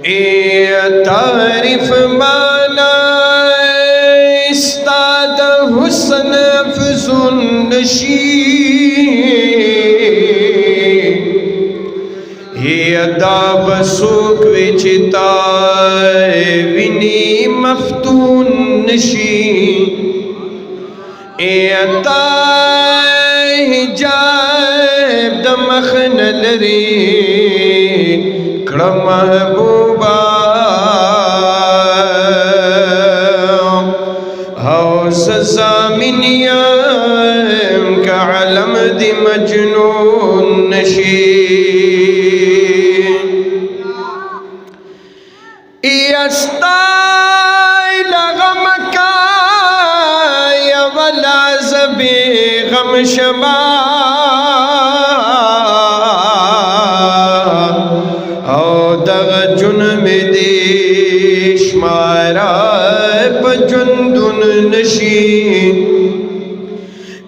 ए तारीफ माना इस्ताद हुस्न अफजुन नशी हे अदा बसूक विचिता विनी मफ्तून नशी ए अता हिजाब दमखन लरी कड़ा महबूबा हौस ज़ामिनियां का अलम दी मजनून नशी गम शमा औ दग जुन में देश मारा पजुंदुन नशी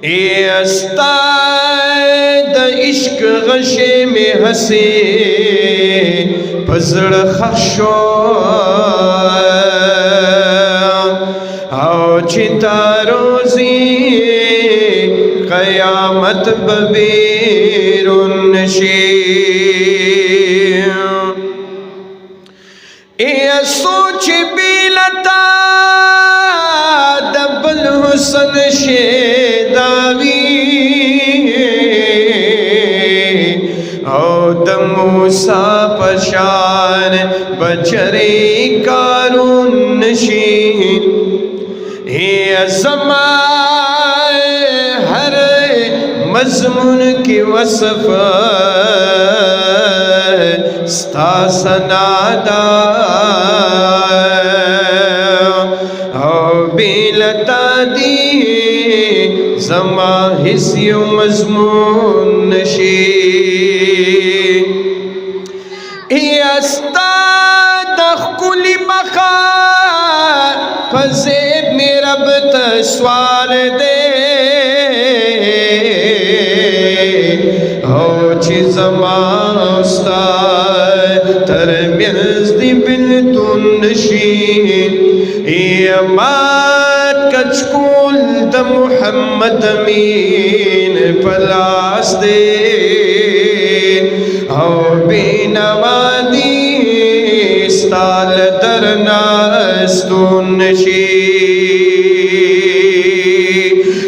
ए अस्ताद इश्क गशे में हंसे पजड़ खशो आओ चिता रोजी क़यामत बबीरुन नशी ए सोच बिलता दबल हुसन शेदावी औ दमूसा पशान बचरे कारून नशी हे अज़माए हर मज़मून की वसफ़ स्ता सनादा औ बिलता दी ज़मा हिस्यो मज़मून नशी ये अस्ता दख़्कुली बखा फज़ेब में रब तस्वार दे हो चीज़मास्ता तरमियज़ दी बिल्तुन नशी ये मात कचकुल द मुहम्मद अमीन पलास दे हो बेनवादी स्ताल दरनास्तुन नशी